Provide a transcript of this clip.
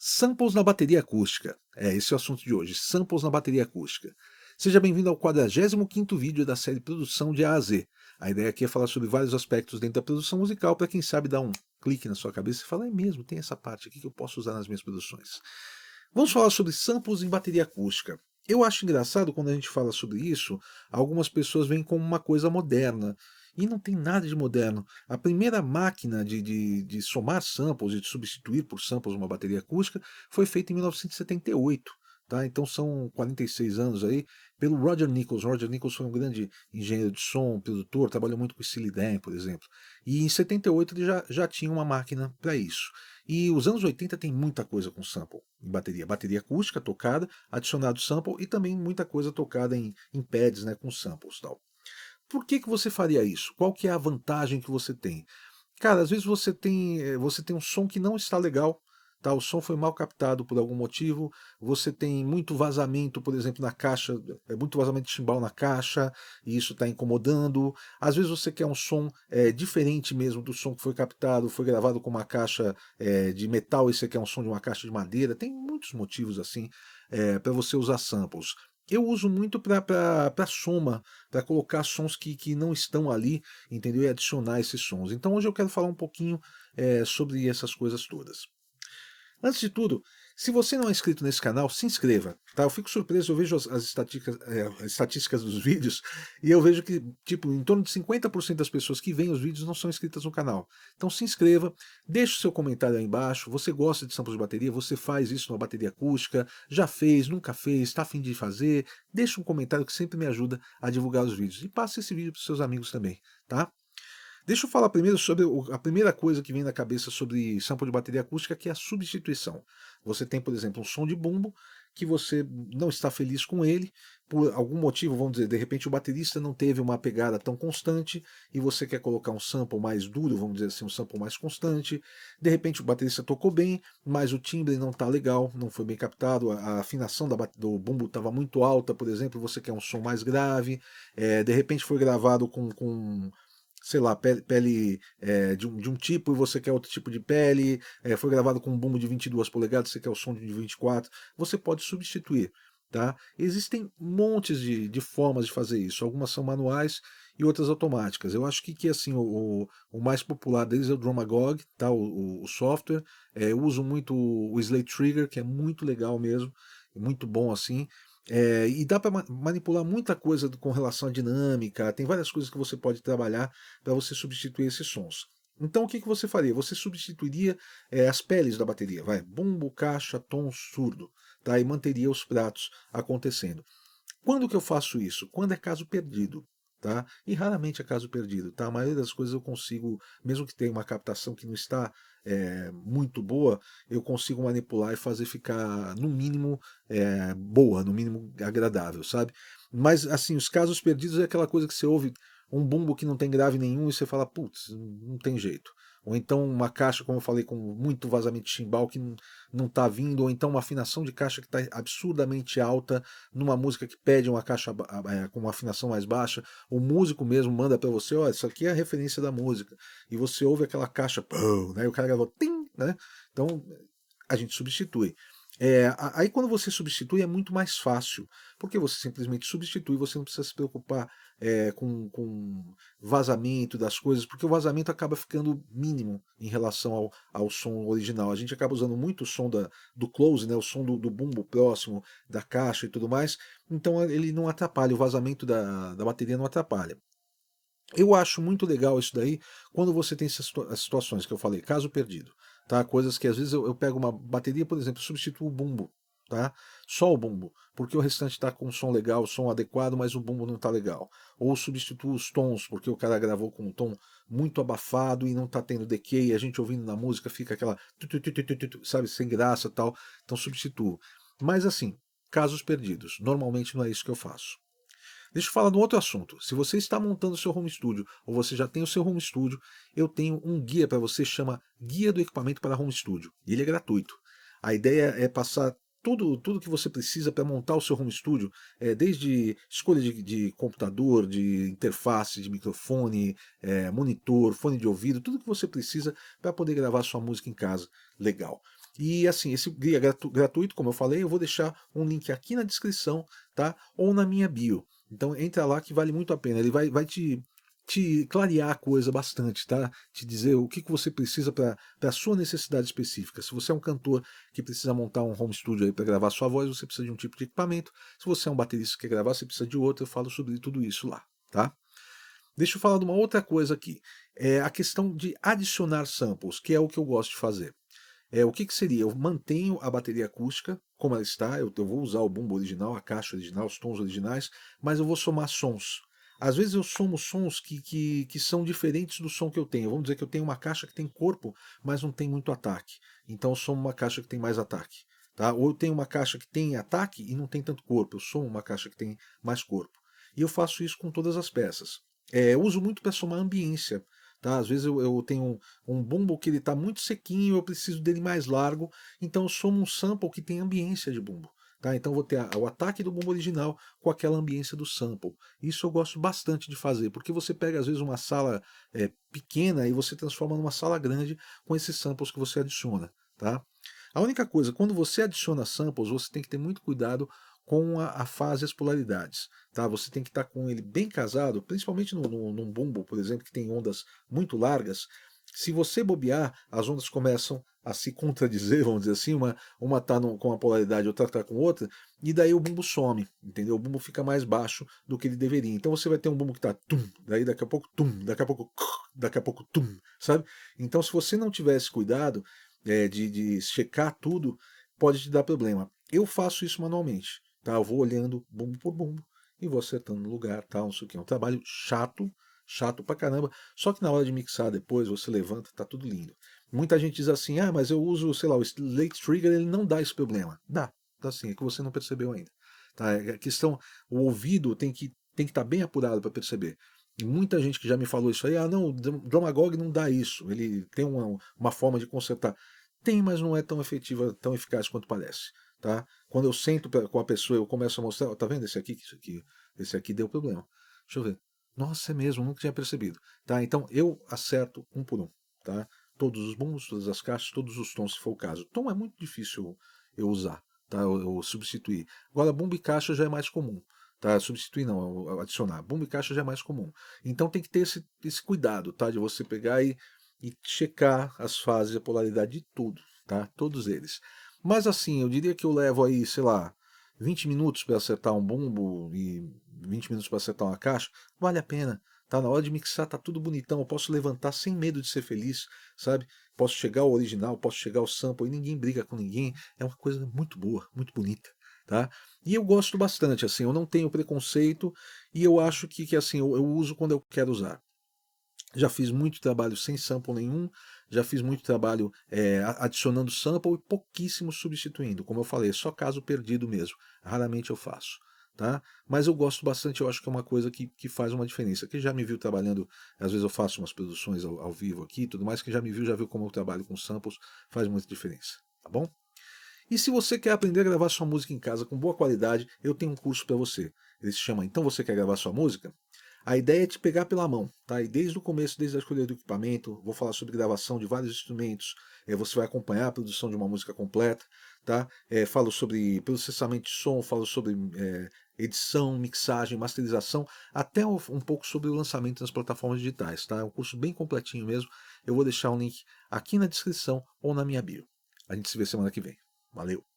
Samples na bateria acústica. Esse é o assunto de hoje, samples na bateria acústica. Seja bem-vindo ao 45º vídeo da série Produção de A a Z. A ideia aqui é falar sobre vários aspectos dentro da produção musical para quem sabe dar um clique na sua cabeça e falar, é mesmo, tem essa parte aqui que eu posso usar nas minhas produções. Vamos falar sobre samples em bateria acústica. Eu acho engraçado quando a gente fala sobre isso, algumas pessoas veem como uma coisa moderna. E não tem nada de moderno. A primeira máquina de somar samples e de substituir por samples uma bateria acústica foi feita em 1978. Tá? Então são 46 anos aí, pelo Roger Nichols. Roger Nichols foi um grande engenheiro de som, produtor, trabalhou muito com o Steely Dan, por exemplo. E em 78 ele já tinha uma máquina para isso. E os anos 80 tem muita coisa com sample em bateria. Bateria acústica tocada, adicionado sample e também muita coisa tocada em pads, né, com samples e tal. Por que você faria isso? Qual que é a vantagem que você tem? Cara, às vezes você tem um som que não está legal, tá? O som foi mal captado por algum motivo, você tem muito vazamento, por exemplo, na caixa, muito vazamento de chimbal na caixa, e isso está incomodando. Às vezes você quer um som diferente mesmo do som que foi captado, foi gravado com uma caixa de metal e você quer um som de uma caixa de madeira. Tem muitos motivos assim para você usar samples. Eu uso muito para soma, para colocar sons que não estão ali, entendeu? E adicionar esses sons. Então hoje eu quero falar um pouquinho sobre essas coisas todas. Antes de tudo, se você não é inscrito nesse canal, se inscreva, tá? Eu fico surpreso, eu vejo as estatísticas dos vídeos e eu vejo que, tipo, em torno de 50% das pessoas que veem os vídeos não são inscritas no canal. Então se inscreva, deixe o seu comentário aí embaixo, você gosta de samples de bateria, você faz isso numa bateria acústica, já fez, nunca fez, está a fim de fazer, deixe um comentário que sempre me ajuda a divulgar os vídeos. E passe esse vídeo para os seus amigos também, tá? Deixa eu falar primeiro sobre a primeira coisa que vem na cabeça sobre sample de bateria acústica, que é a substituição. Você tem, por exemplo, um som de bumbo que você não está feliz com ele, por algum motivo, vamos dizer, de repente o baterista não teve uma pegada tão constante e você quer colocar um sample mais duro, vamos dizer assim, um sample mais constante. De repente o baterista tocou bem, mas o timbre não está legal, não foi bem captado, a afinação do bumbo estava muito alta, por exemplo, você quer um som mais grave. De repente foi gravado com sei lá, pele de um tipo e você quer outro tipo de pele, foi gravado com um bumbo de 22 polegadas, você quer o som de 24, você pode substituir. Tá? Existem montes de formas de fazer isso, algumas são manuais e outras automáticas. Eu acho que assim, o mais popular deles é o Drumagog, tá? o software. Eu uso muito o Slate Trigger, que é muito legal mesmo, muito bom assim. E dá para manipular muita coisa com relação à dinâmica, tem várias coisas que você pode trabalhar para você substituir esses sons. Então o que você faria? Você substituiria as peles da bateria, vai, bumbo, caixa, tom, surdo, tá? E manteria os pratos acontecendo. Quando que eu faço isso? Quando é caso perdido. Tá? E raramente é caso perdido. Tá? A maioria das coisas eu consigo, mesmo que tenha uma captação que não está muito boa, eu consigo manipular e fazer ficar, no mínimo, boa, no mínimo agradável, sabe? Mas, assim, os casos perdidos é aquela coisa que você ouve um bumbo que não tem grave nenhum e você fala, putz, não tem jeito. Ou então uma caixa, como eu falei, com muito vazamento de chimbal que não está vindo, ou então uma afinação de caixa que está absurdamente alta numa música que pede uma caixa com uma afinação mais baixa. O músico mesmo manda para você, olha, isso aqui é a referência da música. E você ouve aquela caixa, pum, né? E o cara gravou, tim, né? Então a gente substitui. Aí quando você substitui é muito mais fácil, porque você simplesmente substitui, você não precisa se preocupar com vazamento das coisas, porque o vazamento acaba ficando mínimo em relação ao som original. A gente acaba usando muito o som do close, né, o som do bumbo próximo da caixa e tudo mais, então ele não atrapalha, o vazamento da bateria não atrapalha. Eu acho muito legal isso daí quando você tem as situações que eu falei, caso perdido, tá? Coisas que às vezes eu pego uma bateria, por exemplo, substituo o bumbo, tá? Só o bumbo, porque o restante está com som legal, som adequado, mas o bumbo não está legal. Ou substituo os tons, porque o cara gravou com um tom muito abafado e não está tendo decay, a gente ouvindo na música fica aquela, sabe, sem graça e tal, então substituo. Mas assim, casos perdidos, normalmente não é isso que eu faço. Deixa eu falar de um outro assunto. Se você está montando o seu home studio ou você já tem o seu home studio, eu tenho um guia para você, chama Guia do Equipamento para Home Studio. E ele é gratuito. A ideia é passar tudo que você precisa para montar o seu home studio, desde escolha de computador, de interface, de microfone, monitor, fone de ouvido, tudo que você precisa para poder gravar sua música em casa. Legal. E assim, esse guia gratuito, como eu falei, eu vou deixar um link aqui na descrição, tá? Ou na minha bio. Então entra lá que vale muito a pena. Ele vai te clarear a coisa bastante, tá? Te dizer o que você precisa para a sua necessidade específica. Se você é um cantor que precisa montar um home studio aí para gravar sua voz, você precisa de um tipo de equipamento. Se você é um baterista que quer gravar, você precisa de outro. Eu falo sobre tudo isso lá, tá? Deixa eu falar de uma outra coisa aqui. É a questão de adicionar samples, que é o que eu gosto de fazer. O que seria? Eu mantenho a bateria acústica como ela está, eu vou usar o bumbo original, a caixa original, os tons originais, mas eu vou somar sons. Às vezes eu somo sons que são diferentes do som que eu tenho. Vamos dizer que eu tenho uma caixa que tem corpo, mas não tem muito ataque. Então eu somo uma caixa que tem mais ataque. Tá? Ou eu tenho uma caixa que tem ataque e não tem tanto corpo. Eu somo uma caixa que tem mais corpo. E eu faço isso com todas as peças. Eu uso muito para somar ambiência. Tá? Às vezes eu tenho um bumbo que ele está muito sequinho, eu preciso dele mais largo, então eu somo um sample que tem ambiência de bumbo. Tá? Então eu vou ter o ataque do bumbo original com aquela ambiência do sample. Isso eu gosto bastante de fazer, porque você pega às vezes uma sala pequena e você transforma numa sala grande com esses samples que você adiciona. Tá? A única coisa, quando você adiciona samples, você tem que ter muito cuidado com a fase e as polaridades. Tá? Você tem que estar com ele bem casado, principalmente num bumbo, por exemplo, que tem ondas muito largas. Se você bobear, as ondas começam a se contradizer, vamos dizer assim, uma está com uma polaridade, outra está com outra, e daí o bumbo some, entendeu? O bumbo fica mais baixo do que ele deveria. Então você vai ter um bumbo que está tum, daí daqui a pouco tum, daqui a pouco daqui a pouco tum, sabe? Então se você não tivesse cuidado de checar tudo, pode te dar problema. Eu faço isso manualmente, tá? Eu vou olhando bumbo por bumbo e vou acertando no lugar, tal, não sei o que. É um trabalho chato, chato pra caramba. Só que na hora de mixar depois, você levanta, tá tudo lindo. Muita gente diz assim, ah, mas eu uso, sei lá, o Late Trigger, ele não dá esse problema. Dá sim, é que você não percebeu ainda. Tá? A questão, o ouvido tem que estar bem apurado para perceber. E muita gente que já me falou isso aí, ah, não, o Drumagog não dá isso, ele tem uma forma de consertar. Tem, mas não é tão efetiva, tão eficaz quanto parece. Tá? Quando eu sento com a pessoa, eu começo a mostrar, tá vendo esse aqui deu problema. Deixa eu ver. Nossa, é mesmo, nunca tinha percebido. Tá? Então eu acerto um por um. Tá? Todos os bumbos, todas as caixas, todos os tons, se for o caso. Tom é muito difícil eu usar, tá? Eu substituir. Agora, bumbo e caixa já é mais comum. Tá? Substituir não, adicionar. Bumbo e caixa já é mais comum. Então tem que ter esse cuidado, tá? De você pegar e checar as fases, a polaridade de tudo, tá? Todos eles. Mas assim, eu diria que eu levo aí, sei lá, 20 minutos para acertar um bumbo e 20 minutos para acertar uma caixa. Vale a pena. Tá na hora de mixar, tá tudo bonitão. Eu posso levantar sem medo de ser feliz, sabe? Posso chegar ao original, posso chegar ao sample e ninguém briga com ninguém. É uma coisa muito boa, muito bonita, tá? E eu gosto bastante, assim, eu não tenho preconceito e eu acho que assim, eu uso quando eu quero usar. Já fiz muito trabalho sem sample nenhum, já fiz muito trabalho adicionando sample e pouquíssimo substituindo. Como eu falei, é só caso perdido mesmo. Raramente eu faço. Tá? Mas eu gosto bastante, eu acho que é uma coisa que faz uma diferença. Quem já me viu trabalhando, às vezes eu faço umas produções ao vivo aqui, tudo mais, quem já me viu já viu como eu trabalho com samples, faz muita diferença. Tá bom? E se você quer aprender a gravar sua música em casa com boa qualidade, eu tenho um curso para você. Ele se chama Então Você Quer Gravar Sua Música? A ideia é te pegar pela mão, tá? E desde o começo, desde a escolha do equipamento, vou falar sobre gravação de vários instrumentos, você vai acompanhar a produção de uma música completa, tá? Falo sobre processamento de som, falo sobre edição, mixagem, masterização, até um pouco sobre o lançamento nas plataformas digitais, tá? É um curso bem completinho mesmo. Eu vou deixar um link aqui na descrição ou na minha bio. A gente se vê semana que vem. Valeu!